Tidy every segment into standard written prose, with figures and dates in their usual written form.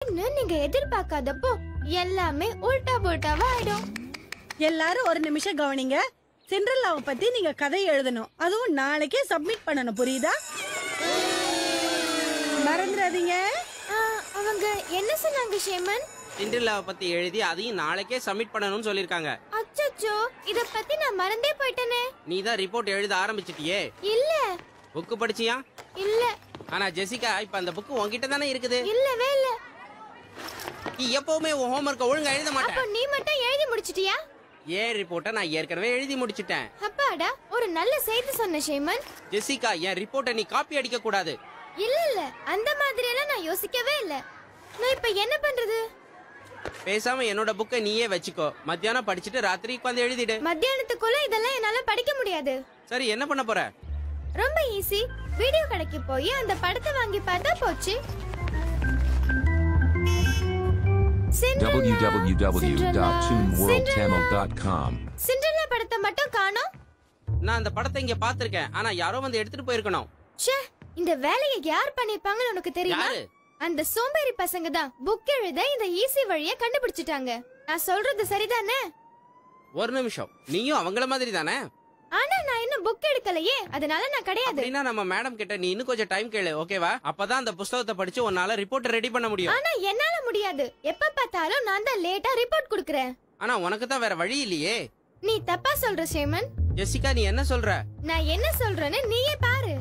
நீங்க எதிர்பார்க்காதப்போ எல்லாமே உல்டா புல்டாவா ஆயிடும். எல்லாரும் ஒரு நிமிஷம் கவனிங்க. சிண்ட்ரெல்லாவை பத்தி நீங்க கதை எழுதணும். அதுவும் நாளைக்கே சப்மிட் பண்ணணும், புரியுதா? மறந்துடாதீங்க. அவங்க என்ன சொன்னாங்க ஷேமன்? சிண்ட்ரெல்லாவை பத்தி எழுதி அதையும் நாளைக்கே சப்மிட் பண்ணணும்னு சொல்லிருக்காங்க. அச்சச்சோ, இத பத்தி நான் மறந்தே போயிட்டேனே. நீ தான் ரிப்போர்ட் எழுத ஆரம்பிச்சிட்டியே. இல்ல. புக் படிச்சியா? இல்ல. ஆனா ஜெசிகா, இப்ப அந்த புக் உன்கிட்ட தானே இருக்குது. இல்லவே இல்ல. நீ எப்பவுமே உன் ஹோம்வொர்க்க ஒழுங்கா எழுத மாட்டே. அப்ப நீ மட்டும் எழுதி முடிச்சிட்டியா? ஏன் ரிப்போர்ட்ட நான் ஏற்கனவே எழுதி முடிச்சிட்டேன். அப்பாடா, ஒரு நல்ல செய்தி சொன்ன ஷேமன். ஜெசிகா, என் ரிப்போர்ட்ட நீ காப்பி அடிக்க கூடாது. இல்ல இல்ல, அந்த மாதிரி எல்லாம் நான் யோசிக்கவே இல்ல. நான் இப்ப என்ன பண்றது? பேசாம என்னோட புக்கை நீயே வச்சுக்கோ. மத்தியானம் படிச்சுட்டு ராத்திரி உட்கார்ந்து எழுதிடு. மத்தியானத்துக்குள்ள இதெல்லாம் என்னால படிக்க முடியாது. சரி, என்ன பண்ண போற? ரொம்ப ஈஸி. வீடியோ கடைக்கு போய் அந்த படத்தை வாங்கி பார்த்தா போச்சு. www.toonworldtamil.com சிண்ட்ரெல்லா படத்தை மட்டும் காணோம். நான் அந்த படத்தை இங்க பாத்திருக்கேன். ஆனா யாரோ வந்து எடுத்துட்டு போயிருக்கணும். ச்சே, இந்த வேலையை யார் பண்ணிருப்பாங்கன்னு உனக்கு தெரியுமா? யாரு? அந்த சோம்பேறி பசங்க தான் புக் எழுத இந்த ஈஸி வழியை கண்டுபிடிச்சிட்டாங்க. நான் சொல்றது சரிதானே? ஒரு நிமிஷம், நீயும் அவங்கள மாதிரி தானே? ஆனா நான் இன்னும் புக் எடுக்கலையே, அதனால நான் கிடையாது. அப்படின்னா நம்ம மேடம் கிட்ட நீ இன்னும் கொஞ்சம் டைம் கேளு, ஓகேவா? அப்பதான் அந்த புத்தகத்தை படிச்சு உன்னால ரிப்போர்ட் ரெடி பண்ண முடியும். ஆனா என்னால முடியாது. எப்ப பார்த்தாலும் நான் தான் லேட்டா ரிப்போர்ட் குடுக்கறேன். ஆனா உனக்கு தான் வேற வழி இல்லையே. நீ தப்பா சொல்ற ஷேமன். ஜெசிகா, நீ என்ன சொல்ற? நான் என்ன சொல்றேன்னு நீயே பாரு.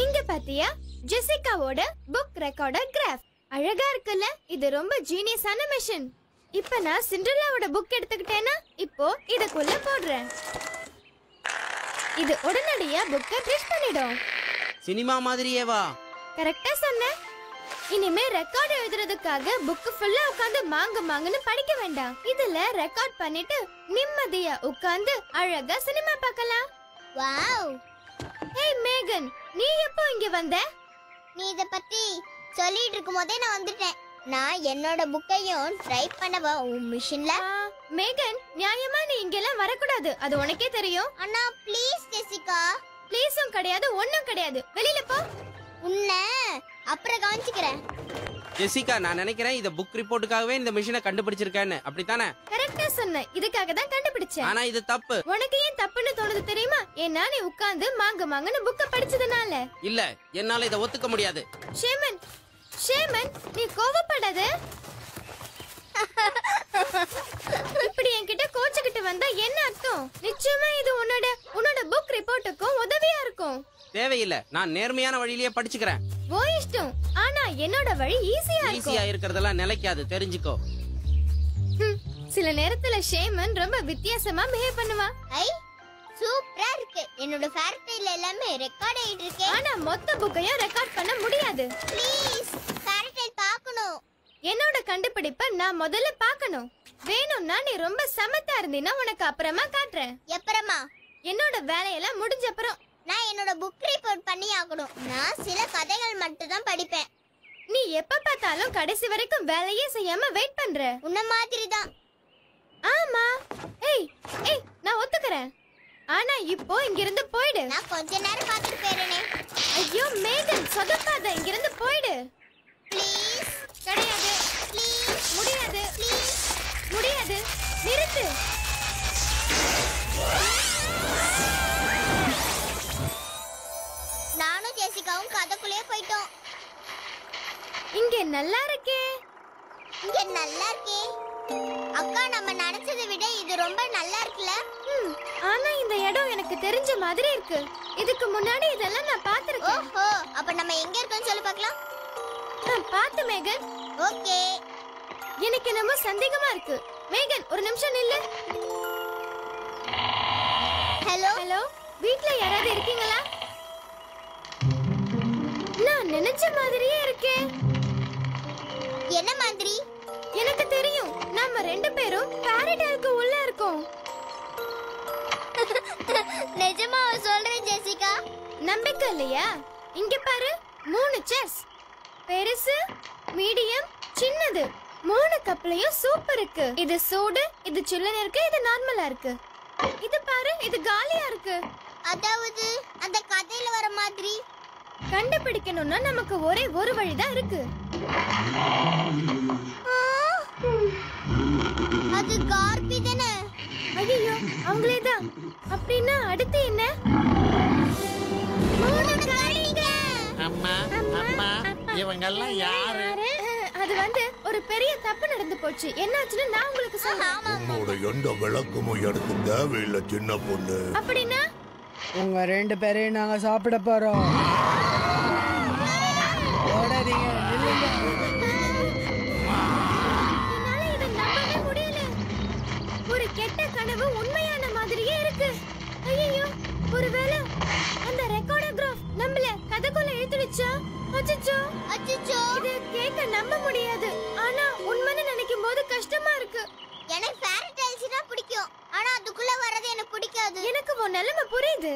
இங்க பாத்தியா, ஜெசிகாவோட புக் ரெக்கார்டர் கிராஃப். அழகா இருக்குல்ல? இது ரொம்ப ஜீனியஸான மெஷின். இப்ப நான் சிண்ட்ரெல்லாவோட புக் எடுத்துக்கிட்டேனா, இப்போ இதுக்குள்ள போடுறேன். இது உடனடியா புக்கை ட்ரெஸ் பண்ணிடும். சினிமா மாதிரியே வா. கரெக்டா சொன்ன. இனிமே ரெக்கார்ட் எழுதுறதுக்காக புக் ஃபுல்லா உட்கார்ந்து மாங்குன்னு படிக்க வேண்டாம். இதுல ரெக்கார்ட் பண்ணிட்டு நிம்மதியா உட்கார்ந்து அழகா சினிமா பார்க்கலாம். வாவ்! ஏய் மேகன், நீ எப்போ இங்க வந்த? நீ இத பத்தி சொல்லிட்டு இருக்கும்போதே நான் வந்துட்டேன். நான் என்னோட புக்கையும் ட்ரை பண்ணவா உன் மிஷின்ல? மேகன், நியாயமா நீ இங்க எல்லாம் வரக்கூடாது. அது உனக்கே தெரியும். அண்ணா ப்ளீஸ் ஜெசிகா. ப்ளீஸும் கிடையாது, ஒண்ணும் கிடையாது. வெளியில போ. உன்னை அப்புறம் கவனிச்சுக்கிறேன். ஜெசிகா, நான் நினைக்கிறேன் இந்த புக் ரிப்போர்ட்டுக்காகவே இந்த மிஷினை கண்டுபிடிச்சிருக்கேன்னு. அப்படித்தானே? கரெக்டா சொன்ன. இதுக்காக தான் கண்டுபிடிச்சேன். ஆனா இது தப்பு. உனக்கு ஏன் தப்புன்னு தோணுது தெரியுமா? ஏன்னா நீ உட்கார்ந்து மாங்குன்னு புக்க படிச்சதுனால. இல்ல, என்னால இதை ஒத்துக்க முடியாது. ஷேமன், ஷேமன், நீ கோவப்படாத. இப்படி என்கிட்ட கோச்சுக்கிட்டு வந்தா என்ன அர்த்தம்? நிச்சயமா இது உன்னோட புக் ரிப்போர்ட்டுக்கும் உதவியா இருக்கும். தேவையில்ல, நான் நேர்மையான வழியிலேயே படிச்சுக்கிறேன். ஓ இஷ்டம். ஆனா என்னோட வழி ஈஸியா இருக்கும். ஈஸியா இருக்கிறதெல்லாம் நிலைக்காது, தெரிஞ்சுக்கோ. சில நேரத்துல ஷேமன் ரொம்ப வித்தியாசமா பிஹேவ் பண்ணுவா. ஐ சூப்பரா இருக்கு. என்னோட ஃபேர்டைல எல்லாமே ரெக்கார்ட் ஆயிட்டு இருக்கு. ஆனா மொத்த புக்கையும் ரெக்கார்ட் பண்ண முடியாது. ப்ளீஸ் ஃபேர்டைல் பார்க்கணும். என்னோட கண்டுபிடிப்பை நான் முதல்ல பார்க்கணும். வேணும்னா நீ ரொம்ப சமத்தா இருந்தீனா உனக்கு அப்புறமா காட்டுறேன். எப்பறமா? என்னோட வேலையெல்லாம் முடிஞ்ச அப்புறம். நான் என்னோட புக் ரிப்போர்ட் பண்ணி ஆகணும். நான் சில கதைகள் மட்டும் தான் படிப்பேன். நீ எப்ப பார்த்தாலும் கடைசி வரைக்கும் வேலையே செய்யாம வெயிட் பண்ற. உன்ன மாதிரி தான். ஆமா. ஏய் ஏய், நான் ஒத்துக்கறேன். ஆனா இப்போ இங்க இருந்து போய்டு. நான் கொஞ்ச நேரம் பார்த்துட்டு போறேனே. ஐயோ மேகன், சொதப்பாத. இங்க இருந்து போய்டு. ப்ளீஸ். கிடையாது. ப்ளீஸ். முடியாது. ப்ளீஸ். முடியாது. நிறுத்து. நானும் ஜெசிகாவும் கதைக்குள்ளே போயிட்டோம். இங்க நல்லா இருக்கே. இங்க நல்லா இருக்கே. அக்கா, நம்ம நினைச்சதை விட இது ரொம்ப நல்லா இருக்குல்ல? ஆனா இந்த இடம் எனக்கு தெரிஞ்ச மாதிரி இருக்கு. இதுக்கு முன்னாடி இதெல்லாம் நான் பார்த்திருக்கேன். ஓஹோ, அப்ப நம்ம எங்க இருக்கோம்னு சொல்லி பார்க்கலாம். பாத்து மேகன். ஓகே. எனக்கு என்னமோ சந்தேகமா இருக்கு. மேகன், ஒரு நிமிஷம் நில்லு. ஹலோ ஹலோ, வீட்ல யாராவது இருக்கீங்களா? நான் நினைச்ச மாதிரியே இருக்கே. என்ன மாதிரி? எனக்கு தெரியும். நாம ரெண்டு பேரும் பாரடைஸ்க்கு உள்ள இருக்கோம். நிஜமா சொல்றேன் ஜெசிகா. நம்பிக்கை இல்லையா? இங்க பாரு, 3 செஸ். பெருசு, மீடியம், சின்னது. 3 கப்லயும் சூப் இருக்கு. இது சூடு, இது சில்லுன்னு இருக்கு, இது நார்மலா இருக்கு. இது பாரு, இது காலியா இருக்கு. அதாவது அந்த கதையில வர மாதிரி. கண்டுபிடிக்கணும்னா நமக்கு ஒரே ஒரு வழிதான் இருக்கு. அது கார்பி தானே? ஐயோ, அவங்களே தான். அப்படின்னா அடுத்து என்ன? அம்மா அம்மா இவங்கெல்லாம் யாரு? அது வந்து ஒரு பெரிய தப்பு நடந்து போச்சு. என்னாச்சுன்னு நான் உங்களுக்கு சொல்றேன். உன்னோட எந்த விளக்கமும் எனக்கு தேவையில்லை சின்ன பொண்ணு. அப்படின்னா உங்க 2 பேரையும் நாங்க சாப்பிட போறோம். ஓடாதீங்க, நில்லுங்க. என்னால இதை நம்பவே முடியல. ஒரு கெட்ட கனவு உண்மையான மாதிரியே இருக்கு. ஐயோ, ஒருவேளை அந்த ரெக்கார்டர் கிராஃப் நம்மள கதைக்குள்ள இழுத்துடுச்சா? அச்சச்சோ அச்சச்சோ, இது கேட்க நம்ப முடியாது. ஆனா உண்மைன்னு நினைக்கும் போது கஷ்டமா இருக்கு. எனக்கு ஃபேரி டேல்ஸ்னா பிடிக்கும். ஆனா அதுக்குள்ள வரது எனக்கு பிடிக்காது. எனக்கு உன் நிலைமை புரியுது.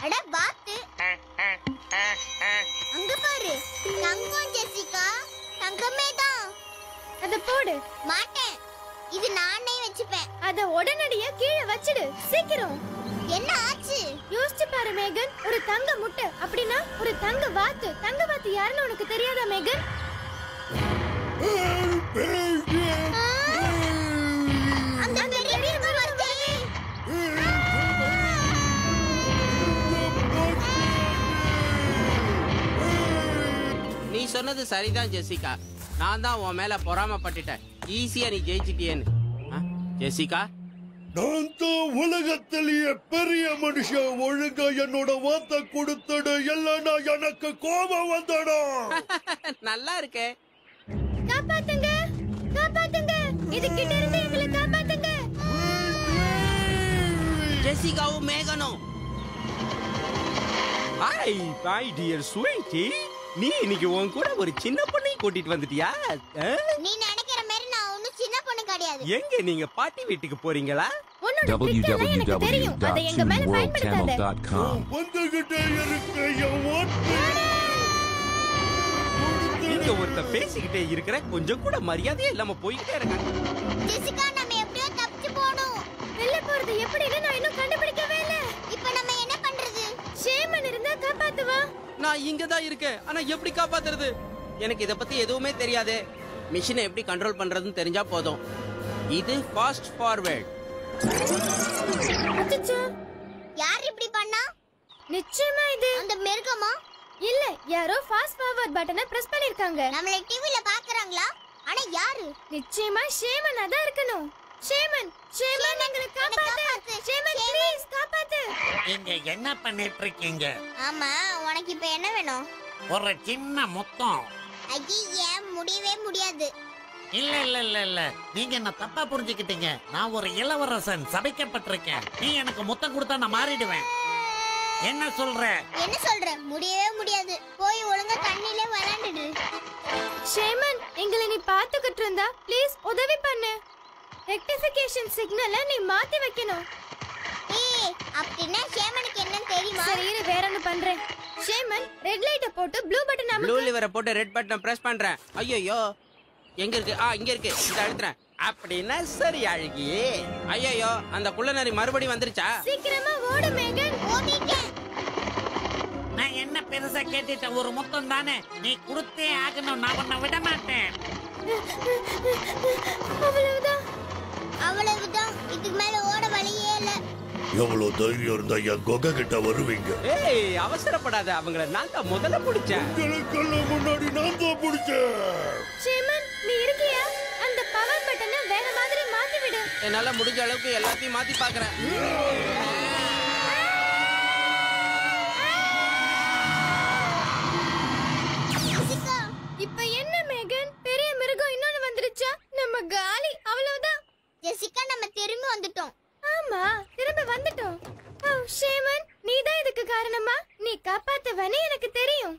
அட பாத்து, அங்க பாரு, தங்கம் ஜெசிகா, தங்கமே தான். அத போடு. மாட்டேன், இது நானே வச்சுப்பேன். அத உடனடியா கீழே வச்சிடு, சீக்கிரம். என்ன ஆச்சு? யோசிச்சு பாரு மேகன், ஒரு தங்க முட்டை அப்படின்னா ஒரு தங்க வாத்து. தங்க வாத்து யாருன்னு உனக்கு தெரியாதா மேகன்? அந்த பெரிய மிருகம் வருதே. நீ சொன்னது சரிதான் ஜெசிகா. நான் தான் உன் மேல பொறாமப்பட்டுட்டேன். ஈஸியா நீ ஜெயிச்சிட்டியேன்னு. ஜெசிகா, நான் தான் உலகத்திலேயே பெரிய மனுஷன். ஒழுங்கா என்னோட வார்த்தை கொடுத்துடு, இல்லைன்னா எனக்கு கோபம் வந்துடும். நல்லா இருக்கே. காப்பாத்துங்க, காப்பாத்துங்க, இது கிட்ட இருந்து எங்களை காப்பாத்துங்க. ஜெசிகாவும் மேகனும். ஹாய் மை டியர் ஸ்வீட்டி, நீ இன்னைக்கு உன் கூட ஒரு சின்ன பொண்ணையும் கூட்டிட்டு வந்துட்டியா? நீ நினைக்கிற மாதிரி நான் ஒண்ணும் சின்ன பொண்ணு கிடையாது. எங்க நீங்க பாட்டி வீட்டுக்கு போறீங்களா? உன்னோட ட்ரிக் எனக்கு தெரியும். அதை எங்க மேல பயன்படுத்தாத. www.2worldchannel.com வந்துகிட்டே இருக்க என் வார்த்தை. நீங்க ஒருத்த பேசிக்கிட்டே இருக்கிற, கொஞ்சம் கூட மரியாதையே இல்லாம போய்கிட்டே இருக்காங்க. ஜெசிகா, நம்ம எப்படியோ தப்பிச்சு போணும். வெளில போறது எப்படின்னு நான் இன்னும் கண்டுபிடிக்கவே இல்ல. இப்போ நம்ம என்ன பண்றது? ஷேமன் இருந்தா காப்பாத்துவா. நான் இங்க தான் இருக்கேன். ஆனா எப்படி காப்பாத்துறது? எனக்கு இத பத்தி எதுவுமே தெரியாது. மிஷினை எப்படி கண்ட்ரோல் பண்றதுன்னு தெரிஞ்சா போதும். இது ஃபாஸ்ட் ஃபார்வர்ட். அச்சச்சோ, யார் இப்படி பண்ணா? நிச்சயமா இது அந்த மிருகமா? இல்ல, யாரோ ஃபாஸ்ட் ஃபார்வர்ட் பட்டனை பிரஸ் பண்ணிருக்காங்க. நம்மள டிவில பாக்குறாங்களா? ஆனா யாரு? நிச்சயமா ஷேமனா தான் இருக்கணும். ஷேமன், ஷேமன் எங்களை காப்பாத்து. ஷேமன் ப்ளீஸ் காப்பாத்து. இங்க என்ன பண்ணிட்டு இருக்கீங்க? ஆமா, உனக்கு இப்ப என்ன வேணும்? ஒரு சின்ன முத்தம். ஐயே, முடியவே முடியாது. இல்ல இல்ல இல்ல இல்ல, நீங்க என்ன தப்பா புரிஞ்சுக்கிட்டீங்க. நான் ஒரு இளவரசன், சபிக்கப்பட்டிருக்கேன். நீ எனக்கு முத்தம் கொடுத்தா நான் மாறிடுவேன். என்ன சொல்ற? என்ன சொல்ற? முடியவே முடியாது. போய் ஒழுங்கா தண்ணில விளையாண்டுடு. ஷேமன், எங்களை நீ பாத்துக்கிட்டு இருந்தா ப்ளீஸ் உதவி பண்ணு. ரெக்டிஃபிகேஷன் சிக்னலை நீ மாத்தி வைக்கணும். ஏய், அப்படின்னா ஷேமனுக்கு என்னன்னு தெரியுமா? சரி, இரு, வேற ஒன்னு பண்றேன். ஷேமன், ரெட் லைட்ட போட்டு ப்ளூ பட்டன் ப்ளூ அமுக்கு. லிவரை போட்டு ரெட் பட்டன் பிரஸ் பண்றேன். ஐயோ, எங்க இருக்கு? இங்க இருக்கு. இத அழுத்துறேன். அப்படின்னா சரி அழகி. ஐயோ, அந்த குள்ளநரி மறுபடியும் வந்துருச்சா? சீக்கிரமா ஓடு மேகன். ஓடிட்டேன். நான் என்ன பெருசா கேட்டுட்டேன்? ஒரு முத்தம் தானே, நீ கொடுத்தே ஆகணும். நான் உன்னை விட மாட்டேன். அவ்வளவுதான். அவ்வளவுதான். இதுக்கு மேல ஓட வழியே இல்ல. எவ்வளவு தைரியம் இருந்தா என் கொகை கிட்ட வருவீங்க? ஏய், அவசரப்படாத. அவங்கள நான் தான் முதல்ல பிடிச்சேன். உங்களுக்கெல்லாம் முன்னாடி நான் தான் பிடிச்சேன். ஷேமன், நீ இருக்கியா? அந்த பவர் பட்டனை வேற மாதிரி மாத்தி விடு. என்னால முடிஞ்ச அளவுக்கு எல்லாத்தையும் மாத்தி பாக்குறேன். ஜெசிகா, இப்ப என்ன மேகன்? பெரிய மிருகம் இன்னொன்னு வந்துருச்சா? நம்ம காலி, அவ்வளவுதான். ஜெசிகா, நம்ம திரும்பி வந்துட்டோம். ஆமா, திரும்ப வந்துட்டோம். ஓ ஷேமன், நீதான் இதுக்கு காரணமா? நீ காப்பாத்துவனே எனக்கு தெரியும்.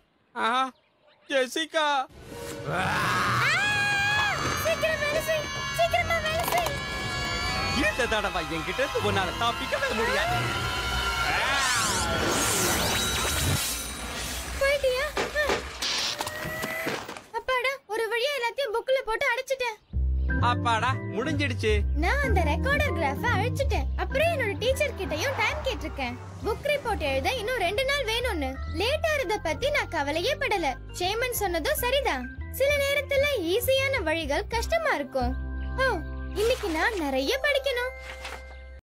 ஜெசிகா, சீக்கிரம் வேலை செய், சீக்கிரமா வேலை செய். இந்த தடவை என்கிட்ட இருந்து உன்னால தப்பிக்கவே முடியாது. போயிட்டியா? அப்பாடா, ஒரு வழியா எல்லாத்தையும் புக்ல போட்டு அடைச்சிட்டேன். அப்பாடா, முடிஞ்சிடுச்சு. நான் அந்த ரெக்கார்டர் கிராஃப அழிச்சிட்டேன். அப்ப அப்புறம் என்னோட டீச்சர் கிட்டயும் டைம் கேட்டிருக்கேன். புக் ரிப்போர்ட் எழுத இன்னும் 2 நாள் வேணும்னு. லேட் ஆறத பத்தி நான் கவலையே படல. சேமன் சொன்னதும் சரிதான். சில நேரத்துல ஈஸியான வழிகள் கஷ்டமா இருக்கும். ஓ, இன்னைக்கு நான் நிறைய படிக்கணும்.